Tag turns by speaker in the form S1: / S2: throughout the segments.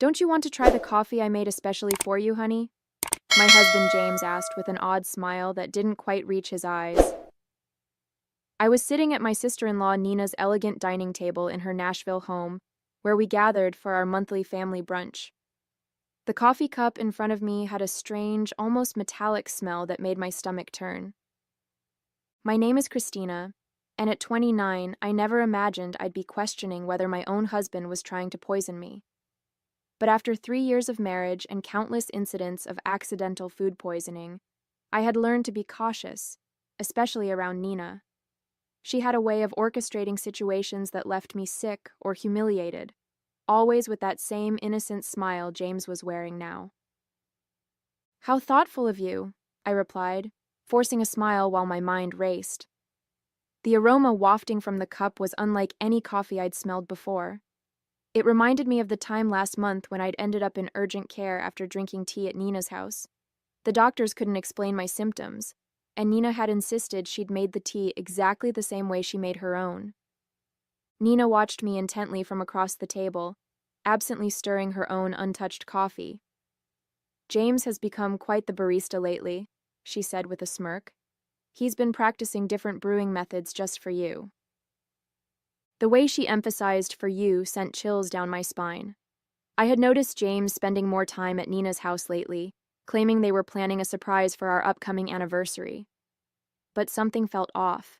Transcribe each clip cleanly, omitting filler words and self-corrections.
S1: Don't you want to try the coffee I made especially for you, honey? My husband James asked with an odd smile that didn't quite reach his eyes. I was sitting at my sister-in-law Nina's elegant dining table in her Nashville home, where we gathered for our monthly family brunch. The coffee cup in front of me had a strange, almost metallic smell that made my stomach turn. My name is Christina, and at 29, I never imagined I'd be questioning whether my own husband was trying to poison me. But after 3 years of marriage and countless incidents of accidental food poisoning, I had learned to be cautious, especially around Nina. She had a way of orchestrating situations that left me sick or humiliated, always with that same innocent smile James was wearing now. "How thoughtful of you," I replied, forcing a smile while my mind raced. The aroma wafting from the cup was unlike any coffee I'd smelled before. It reminded me of the time last month when I'd ended up in urgent care after drinking tea at Nina's house. The doctors couldn't explain my symptoms, and Nina had insisted she'd made the tea exactly the same way she made her own. Nina watched me intently from across the table, absently stirring her own untouched coffee. "James has become quite the barista lately," she said with a smirk. "He's been practicing different brewing methods just for you." The way she emphasized "for you" sent chills down my spine. I had noticed James spending more time at Nina's house lately, claiming they were planning a surprise for our upcoming anniversary. But something felt off.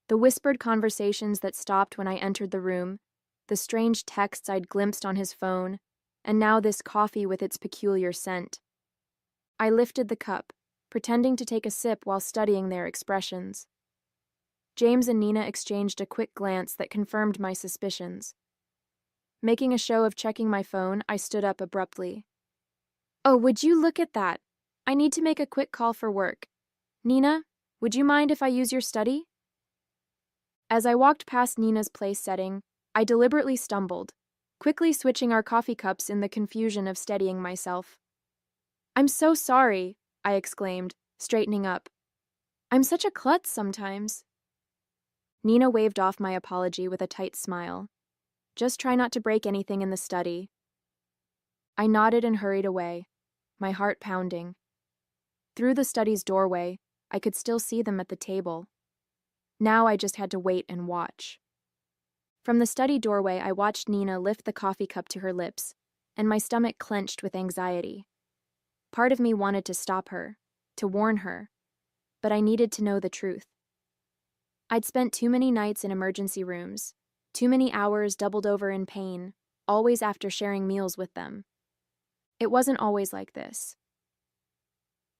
S1: The whispered conversations that stopped when I entered the room, the strange texts I'd glimpsed on his phone, and now this coffee with its peculiar scent. I lifted the cup, pretending to take a sip while studying their expressions. James and Nina exchanged a quick glance that confirmed my suspicions. Making a show of checking my phone, I stood up abruptly. "Oh, would you look at that? I need to make a quick call for work. Nina, would you mind if I use your study?" As I walked past Nina's place setting, I deliberately stumbled, quickly switching our coffee cups in the confusion of steadying myself. "I'm so sorry," I exclaimed, straightening up. "I'm such a klutz sometimes." Nina waved off my apology with a tight smile. "Just try not to break anything in the study." I nodded and hurried away, my heart pounding. Through the study's doorway, I could still see them at the table. Now I just had to wait and watch. From the study doorway, I watched Nina lift the coffee cup to her lips, and my stomach clenched with anxiety. Part of me wanted to stop her, to warn her, but I needed to know the truth. I'd spent too many nights in emergency rooms, too many hours doubled over in pain, always after sharing meals with them. It wasn't always like this.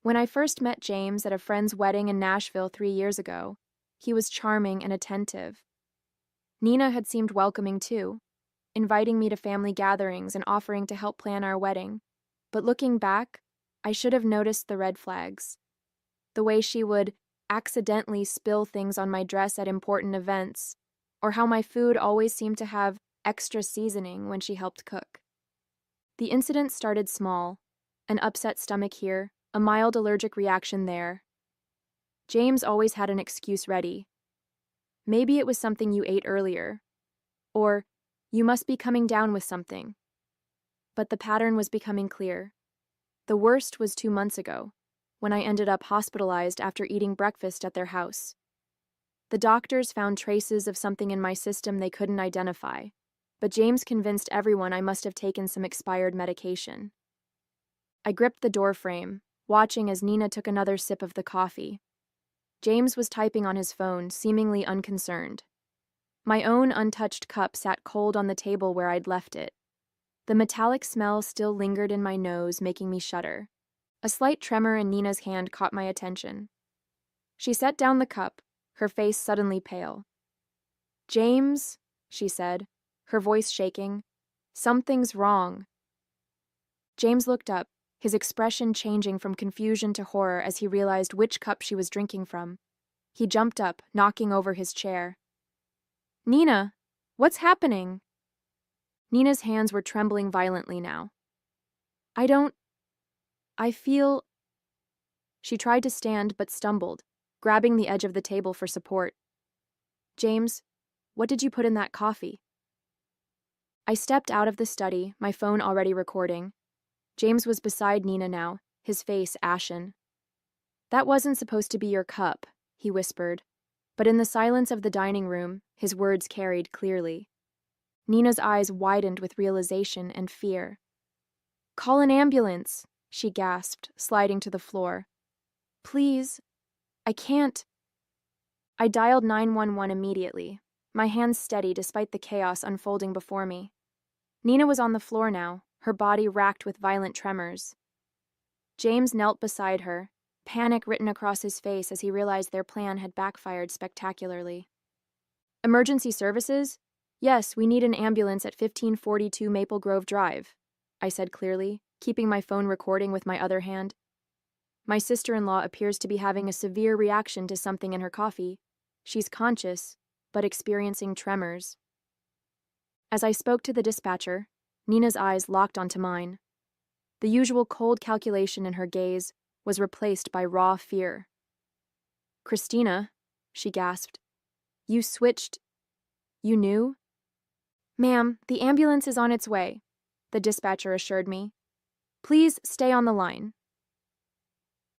S1: When I first met James at a friend's wedding in Nashville 3 years ago, he was charming and attentive. Nina had seemed welcoming too, inviting me to family gatherings and offering to help plan our wedding. But looking back, I should have noticed the red flags. The way she would accidentally spill things on my dress at important events, or how my food always seemed to have extra seasoning when she helped cook. The incident started small, an upset stomach here, a mild allergic reaction there. James always had an excuse ready. Maybe it was something you ate earlier, or you must be coming down with something. But the pattern was becoming clear. The worst was 2 months ago, when I ended up hospitalized after eating breakfast at their house. The doctors found traces of something in my system they couldn't identify, but James convinced everyone I must have taken some expired medication. I gripped the door frame, watching as Nina took another sip of the coffee. James was typing on his phone, seemingly unconcerned. My own untouched cup sat cold on the table where I'd left it. The metallic smell still lingered in my nose, making me shudder. A slight tremor in Nina's hand caught my attention. She set down the cup, her face suddenly pale. "James," she said, her voice shaking, "something's wrong." James looked up, his expression changing from confusion to horror as he realized which cup she was drinking from. He jumped up, knocking over his chair. "Nina, what's happening?" Nina's hands were trembling violently now. I feel..." She tried to stand but stumbled, grabbing the edge of the table for support. "James, what did you put in that coffee?" I stepped out of the study, my phone already recording. James was beside Nina now, his face ashen. "That wasn't supposed to be your cup," he whispered. But in the silence of the dining room, his words carried clearly. Nina's eyes widened with realization and fear. "Call an ambulance," she gasped, sliding to the floor. "Please, I can't." I dialed 911 immediately, my hands steady despite the chaos unfolding before me. Nina was on the floor now, her body racked with violent tremors. James knelt beside her, panic written across his face as he realized their plan had backfired spectacularly. "Emergency services? Yes, we need an ambulance at 1542 Maple Grove Drive," I said clearly, keeping my phone recording with my other hand. "My sister-in-law appears to be having a severe reaction to something in her coffee. She's conscious, but experiencing tremors." As I spoke to the dispatcher, Nina's eyes locked onto mine. The usual cold calculation in her gaze was replaced by raw fear. "Christina," she gasped, "you switched. You knew?" "Ma'am, the ambulance is on its way," the dispatcher assured me. "Please stay on the line."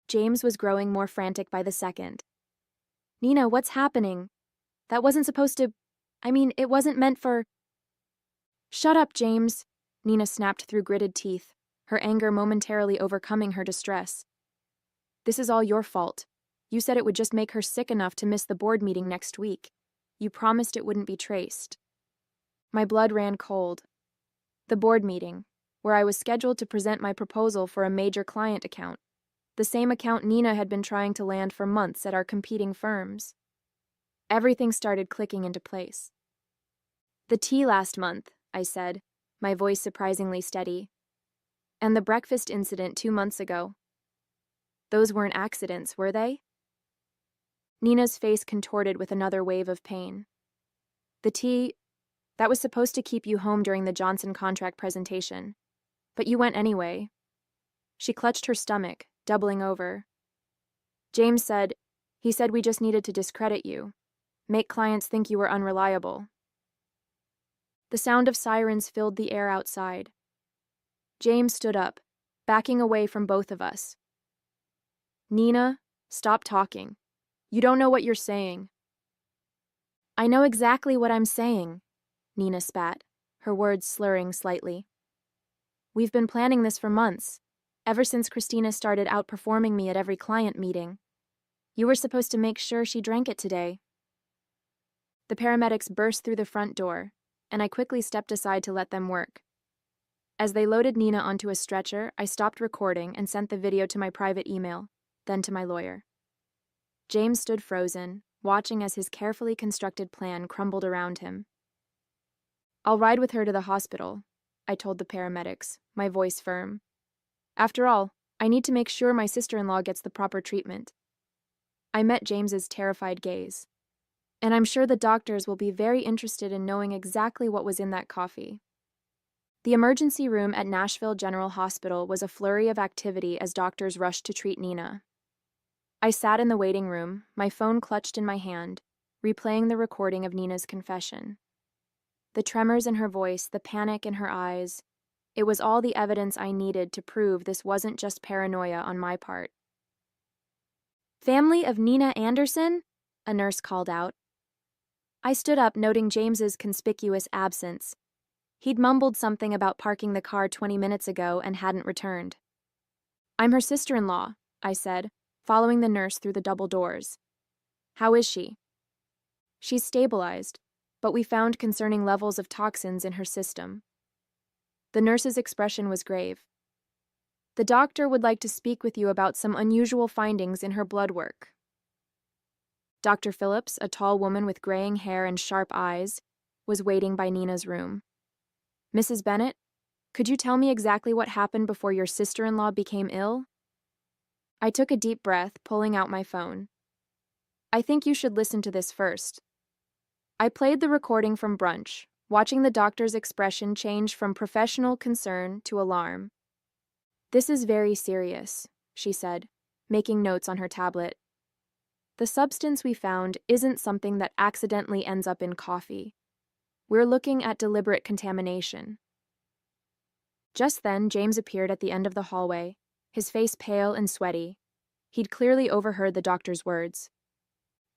S1: James was growing more frantic by the second. "Nina, what's happening? That wasn't supposed to... it wasn't meant for..." "Shut up, James," Nina snapped through gritted teeth, her anger momentarily overcoming her distress. "This is all your fault. You said it would just make her sick enough to miss the board meeting next week. You promised it wouldn't be traced." My blood ran cold. The board meeting, where I was scheduled to present my proposal for a major client account, the same account Nina had been trying to land for months at our competing firms. Everything started clicking into place. "The tea last month," I said, my voice surprisingly steady. "And the breakfast incident 2 months ago. Those weren't accidents, were they?" Nina's face contorted with another wave of pain. "The tea, that was supposed to keep you home during the Johnson contract presentation. But you went anyway." She clutched her stomach, doubling over. "James said, he said we just needed to discredit you, make clients think you were unreliable." The sound of sirens filled the air outside. James stood up, backing away from both of us. "Nina, stop talking. You don't know what you're saying." "I know exactly what I'm saying," Nina spat, her words slurring slightly. "We've been planning this for months, ever since Christina started outperforming me at every client meeting. You were supposed to make sure she drank it today." The paramedics burst through the front door, and I quickly stepped aside to let them work. As they loaded Nina onto a stretcher, I stopped recording and sent the video to my private email, then to my lawyer. James stood frozen, watching as his carefully constructed plan crumbled around him. "I'll ride with her to the hospital," I told the paramedics, my voice firm. "After all, I need to make sure my sister-in-law gets the proper treatment." I met James's terrified gaze. "And I'm sure the doctors will be very interested in knowing exactly what was in that coffee." The emergency room at Nashville General Hospital was a flurry of activity as doctors rushed to treat Nina. I sat in the waiting room, my phone clutched in my hand, replaying the recording of Nina's confession. The tremors in her voice, the panic in her eyes, it was all the evidence I needed to prove this wasn't just paranoia on my part. "Family of Nina Anderson?" a nurse called out. I stood up, noting James's conspicuous absence. He'd mumbled something about parking the car 20 minutes ago and hadn't returned. "I'm her sister-in-law," I said, following the nurse through the double doors. "How is she?" "She's stabilized, but we found concerning levels of toxins in her system." The nurse's expression was grave. "The doctor would like to speak with you about some unusual findings in her blood work." Dr. Phillips, a tall woman with graying hair and sharp eyes, was waiting by Nina's room. "Mrs. Bennett, could you tell me exactly what happened before your sister-in-law became ill?" I took a deep breath, pulling out my phone. "I think you should listen to this first." I played the recording from brunch, watching the doctor's expression change from professional concern to alarm. "This is very serious," she said, making notes on her tablet. "The substance we found isn't something that accidentally ends up in coffee. We're looking at deliberate contamination. Just then, James appeared at the end of the hallway, his face pale and sweaty. He'd clearly overheard the doctor's words.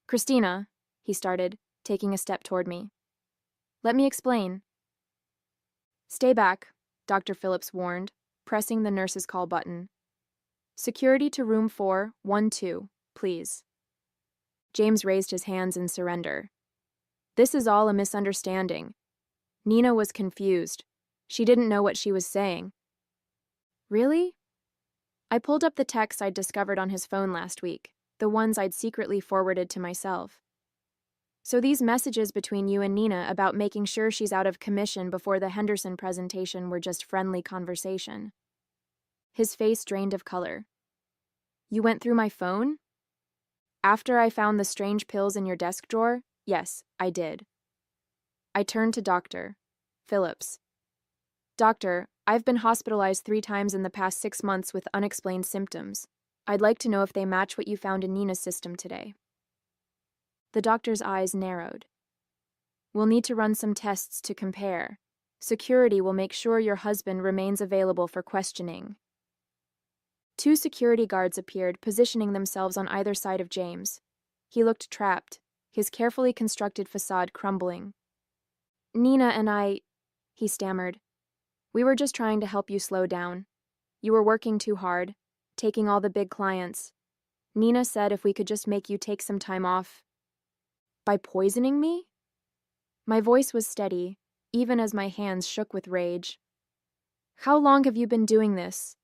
S1: Christina, he started, taking a step toward me. Let me explain. Stay back, Dr. Phillips warned, pressing the nurse's call button. Security to room 412, please. James raised his hands in surrender. This is all a misunderstanding. Nina was confused. She didn't know what she was saying. Really? I pulled up the texts I'd discovered on his phone last week, the ones I'd secretly forwarded to myself. So these messages between you and Nina about making sure she's out of commission before the Henderson presentation were just friendly conversation. His face drained of color. You went through my phone? After I found the strange pills in your desk drawer? Yes, I did. I turned to Dr. Phillips. Doctor, I've been hospitalized 3 times in the past 6 months with unexplained symptoms. I'd like to know if they match what you found in Nina's system today. The doctor's eyes narrowed. We'll need to run some tests to compare. Security will make sure your husband remains available for questioning. 2 security guards appeared, positioning themselves on either side of James. He looked trapped, his carefully constructed facade crumbling. Nina and I, he stammered. We were just trying to help you slow down. You were working too hard, taking all the big clients. Nina said if we could just make you take some time off. By poisoning me? My voice was steady, even as my hands shook with rage. How long have you been doing this?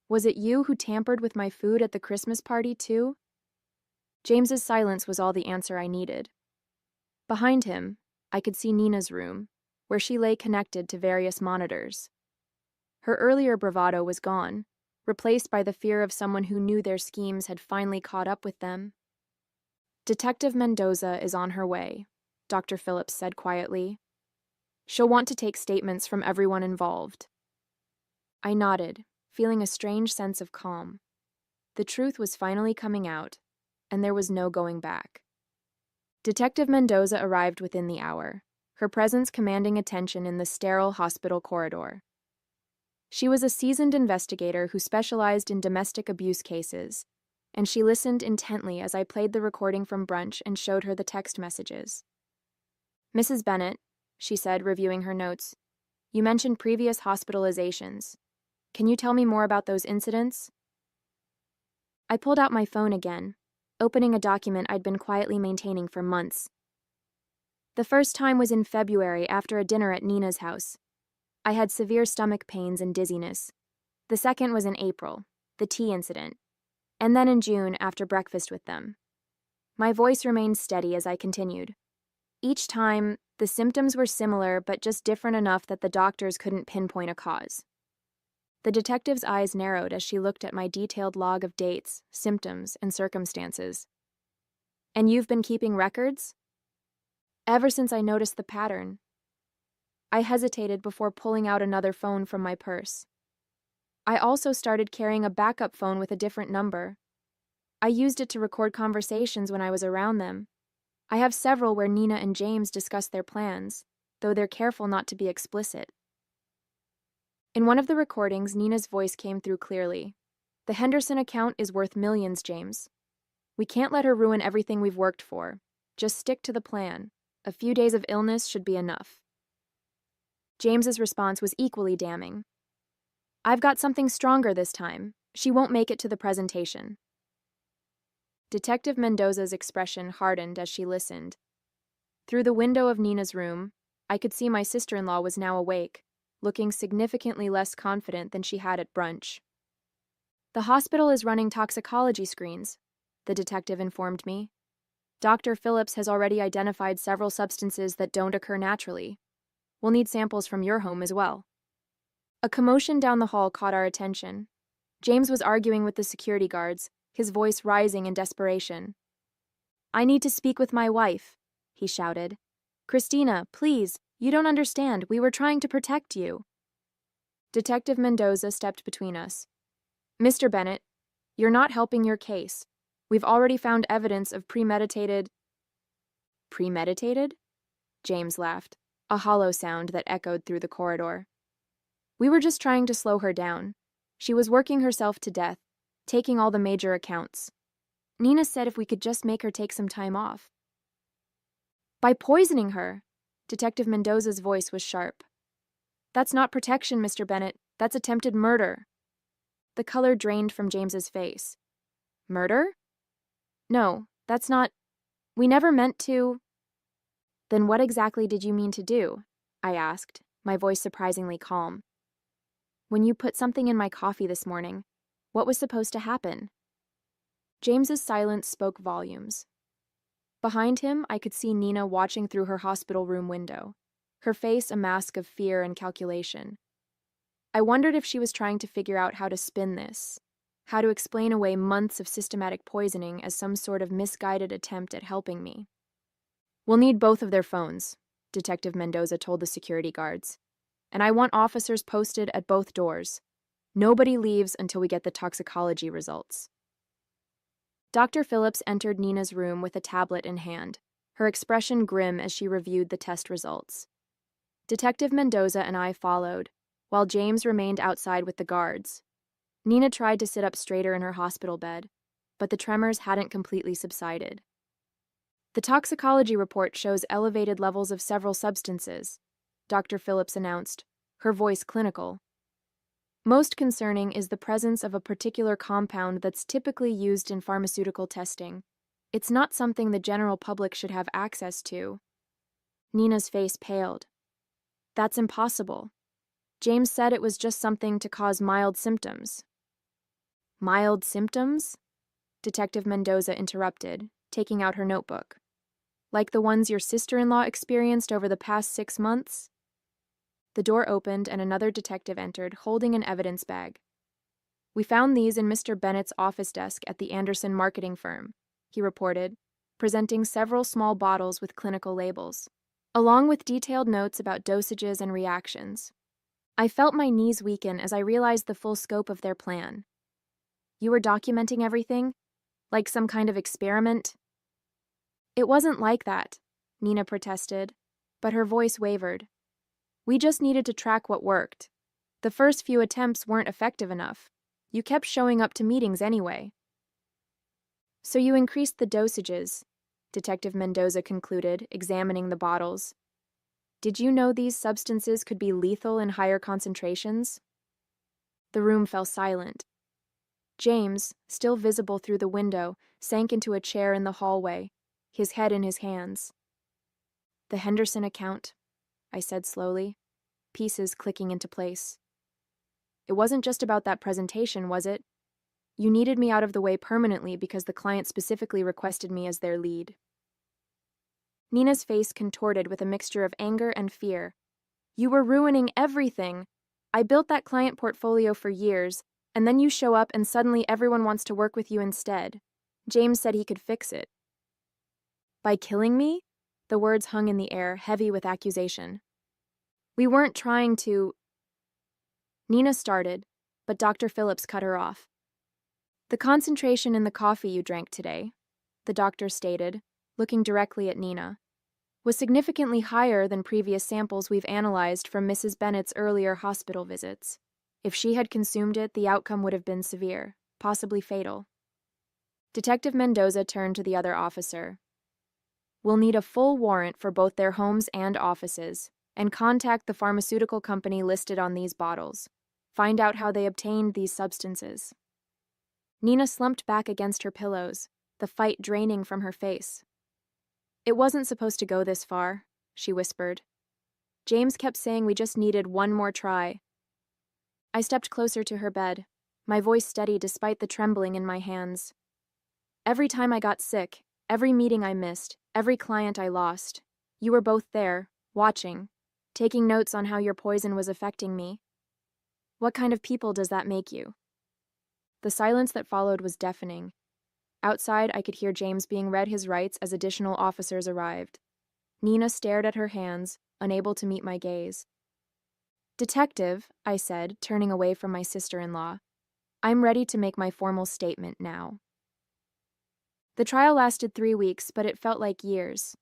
S1: Was it you who tampered with my food at the Christmas party, too? James's silence was all the answer I needed. Behind him, I could see Nina's room, where she lay connected to various monitors. Her earlier bravado was gone, replaced by the fear of someone who knew their schemes had finally caught up with them. Detective Mendoza is on her way, Dr. Phillips said quietly. She'll want to take statements from everyone involved. I nodded, feeling a strange sense of calm. The truth was finally coming out, and there was no going back. Detective Mendoza arrived within the hour, her presence commanding attention in the sterile hospital corridor. She was a seasoned investigator who specialized in domestic abuse cases, and she listened intently as I played the recording from brunch and showed her the text messages. Mrs. Bennett, she said, reviewing her notes, you mentioned previous hospitalizations. Can you tell me more about those incidents? I pulled out my phone again, opening a document I'd been quietly maintaining for months. The first time was in February after a dinner at Nina's house. I had severe stomach pains and dizziness. The second was in April, the tea incident, and then in June after breakfast with them. My voice remained steady as I continued. Each time, the symptoms were similar but just different enough that the doctors couldn't pinpoint a cause. The detective's eyes narrowed as she looked at my detailed log of dates, symptoms, and circumstances. And you've been keeping records? Ever since I noticed the pattern. I hesitated before pulling out another phone from my purse. I also started carrying a backup phone with a different number. I used it to record conversations when I was around them. I have several where Nina and James discuss their plans, though they're careful not to be explicit. In one of the recordings, Nina's voice came through clearly. The Henderson account is worth millions, James. We can't let her ruin everything we've worked for. Just stick to the plan. A few days of illness should be enough. James's response was equally damning. I've got something stronger this time. She won't make it to the presentation. Detective Mendoza's expression hardened as she listened. Through the window of Nina's room, I could see my sister-in-law was now awake, looking significantly less confident than she had at brunch. The hospital is running toxicology screens, the detective informed me. Dr. Phillips has already identified several substances that don't occur naturally. We'll need samples from your home as well. A commotion down the hall caught our attention. James was arguing with the security guards, his voice rising in desperation. I need to speak with my wife, he shouted. Christina, please, you don't understand. We were trying to protect you. Detective Mendoza stepped between us. Mr. Bennett, you're not helping your case. We've already found evidence of premeditated? Premeditated? James laughed. a hollow sound that echoed through the corridor. We were just trying to slow her down. She was working herself to death, taking all the major accounts. Nina said if we could just make her take some time off. By poisoning her, Detective Mendoza's voice was sharp. That's not protection, Mr. Bennett. That's attempted murder. The color drained from James's face. Murder? No, that's not. We never meant to. Then what exactly did you mean to do? I asked, my voice surprisingly calm. When you put something in my coffee this morning, what was supposed to happen? James's silence spoke volumes. Behind him, I could see Nina watching through her hospital room window, her face a mask of fear and calculation. I wondered if she was trying to figure out how to spin this, how to explain away months of systematic poisoning as some sort of misguided attempt at helping me. We'll need both of their phones, Detective Mendoza told the security guards. And I want officers posted at both doors. Nobody leaves until we get the toxicology results. Dr. Phillips entered Nina's room with a tablet in hand, her expression grim as she reviewed the test results. Detective Mendoza and I followed, while James remained outside with the guards. Nina tried to sit up straighter in her hospital bed, but the tremors hadn't completely subsided. The toxicology report shows elevated levels of several substances, Dr. Phillips announced, her voice clinical. Most concerning is the presence of a particular compound that's typically used in pharmaceutical testing. It's not something the general public should have access to. Nina's face paled. That's impossible. James said it was just something to cause mild symptoms. Mild symptoms? Detective Mendoza interrupted, taking out her notebook. Like the ones your sister-in-law experienced over the past 6 months? The door opened and another detective entered, holding an evidence bag. We found these in Mr. Bennett's office desk at the Anderson marketing firm, he reported, presenting several small bottles with clinical labels, along with detailed notes about dosages and reactions. I felt my knees weaken as I realized the full scope of their plan. You were documenting everything? Like some kind of experiment? It wasn't like that, Nina protested, but her voice wavered. We just needed to track what worked. The first few attempts weren't effective enough. You kept showing up to meetings anyway. So you increased the dosages, Detective Mendoza concluded, examining the bottles. Did you know these substances could be lethal in higher concentrations? The room fell silent. James, still visible through the window, sank into a chair in the hallway, his head in his hands. The Henderson account, I said slowly, pieces clicking into place. It wasn't just about that presentation, was it? You needed me out of the way permanently because the client specifically requested me as their lead. Nina's face contorted with a mixture of anger and fear. You were ruining everything. I built that client portfolio for years, and then you show up and suddenly everyone wants to work with you instead. James said he could fix it. By killing me? The words hung in the air, heavy with accusation. We weren't trying to... Nina started, but Dr. Phillips cut her off. The concentration in the coffee you drank today, the doctor stated, looking directly at Nina, was significantly higher than previous samples we've analyzed from Mrs. Bennett's earlier hospital visits. If she had consumed it, the outcome would have been severe, possibly fatal. Detective Mendoza turned to the other officer. We'll need a full warrant for both their homes and offices, and contact the pharmaceutical company listed on these bottles. Find out how they obtained these substances. Nina slumped back against her pillows, the fight draining from her face. It wasn't supposed to go this far, she whispered. James kept saying we just needed one more try. I stepped closer to her bed, my voice steady despite the trembling in my hands. Every time I got sick, every meeting I missed, every client I lost, you were both there, watching, taking notes on how your poison was affecting me. What kind of people does that make you? The silence that followed was deafening. Outside, I could hear James being read his rights as additional officers arrived. Nina stared at her hands, unable to meet my gaze. Detective, I said, turning away from my sister-in-law, I'm ready to make my formal statement now. The trial lasted 3 weeks, but it felt like years.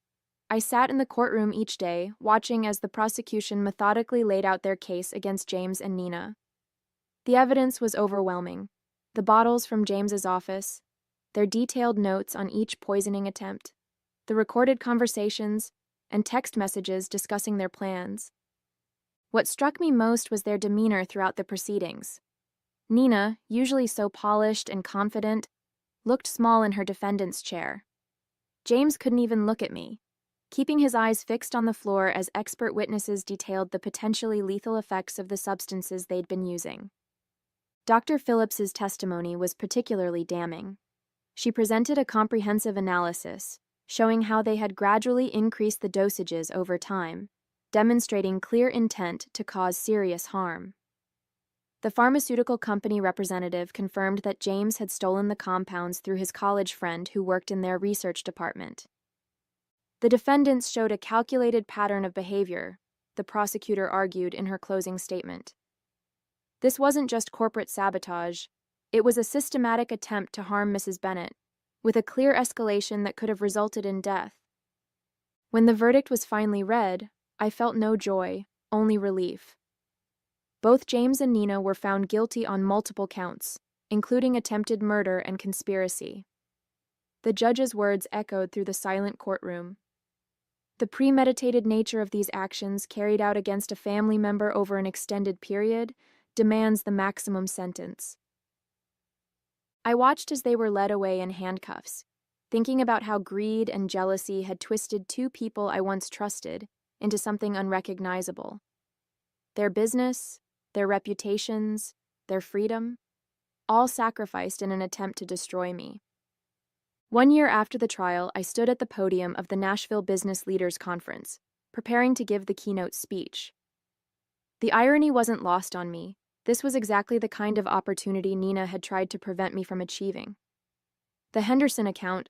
S1: I sat in the courtroom each day, watching as the prosecution methodically laid out their case against James and Nina. The evidence was overwhelming. The bottles from James's office, their detailed notes on each poisoning attempt, the recorded conversations, and text messages discussing their plans. What struck me most was their demeanor throughout the proceedings. Nina, usually so polished and confident, looked small in her defendant's chair. James couldn't even look at me, keeping his eyes fixed on the floor as expert witnesses detailed the potentially lethal effects of the substances they'd been using. Dr. Phillips's testimony was particularly damning. She presented a comprehensive analysis, showing how they had gradually increased the dosages over time, demonstrating clear intent to cause serious harm. The pharmaceutical company representative confirmed that James had stolen the compounds through his college friend who worked in their research department. The defendants showed a calculated pattern of behavior, the prosecutor argued in her closing statement. This wasn't just corporate sabotage, it was a systematic attempt to harm Mrs. Bennett, with a clear escalation that could have resulted in death. When the verdict was finally read, I felt no joy, only relief. Both James and Nina were found guilty on multiple counts, including attempted murder and conspiracy. The judge's words echoed through the silent courtroom. The premeditated nature of these actions carried out against a family member over an extended period demands the maximum sentence. I watched as they were led away in handcuffs, thinking about how greed and jealousy had twisted two people I once trusted into something unrecognizable. Their business, their reputations, their freedom, all sacrificed in an attempt to destroy me. 1 year after the trial, I stood at the podium of the Nashville Business Leaders Conference, preparing to give the keynote speech. The irony wasn't lost on me. This was exactly the kind of opportunity Nina had tried to prevent me from achieving. The Henderson account,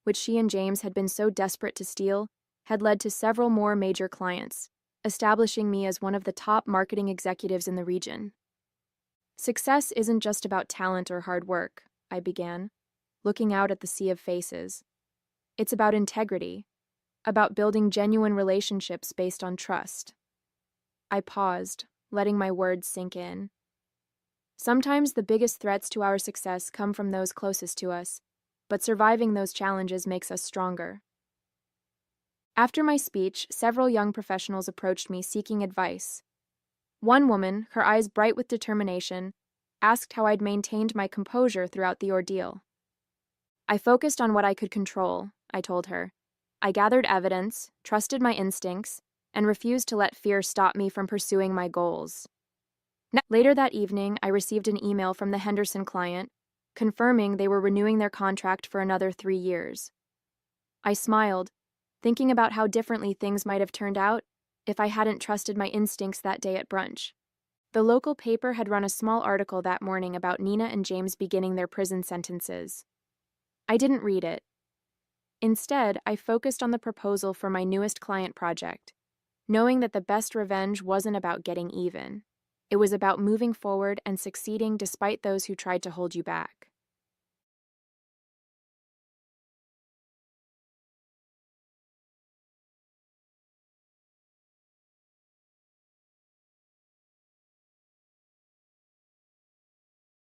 S1: which she and James had been so desperate to steal, had led to several more major clients, establishing me as one of the top marketing executives in the region. Success isn't just about talent or hard work, I began, looking out at the sea of faces. It's about integrity, about building genuine relationships based on trust. I paused, letting my words sink in. Sometimes the biggest threats to our success come from those closest to us, but surviving those challenges makes us stronger. After my speech, several young professionals approached me seeking advice. One woman, her eyes bright with determination, asked how I'd maintained my composure throughout the ordeal. I focused on what I could control, I told her. I gathered evidence, trusted my instincts, and refused to let fear stop me from pursuing my goals. Later that evening, I received an email from the Henderson client, confirming they were renewing their contract for another 3 years. I smiled, thinking about how differently things might have turned out if I hadn't trusted my instincts that day at brunch. The local paper had run a small article that morning about Nina and James beginning their prison sentences. I didn't read it. Instead, I focused on the proposal for my newest client project, knowing that the best revenge wasn't about getting even. It was about moving forward and succeeding despite those who tried to hold you back.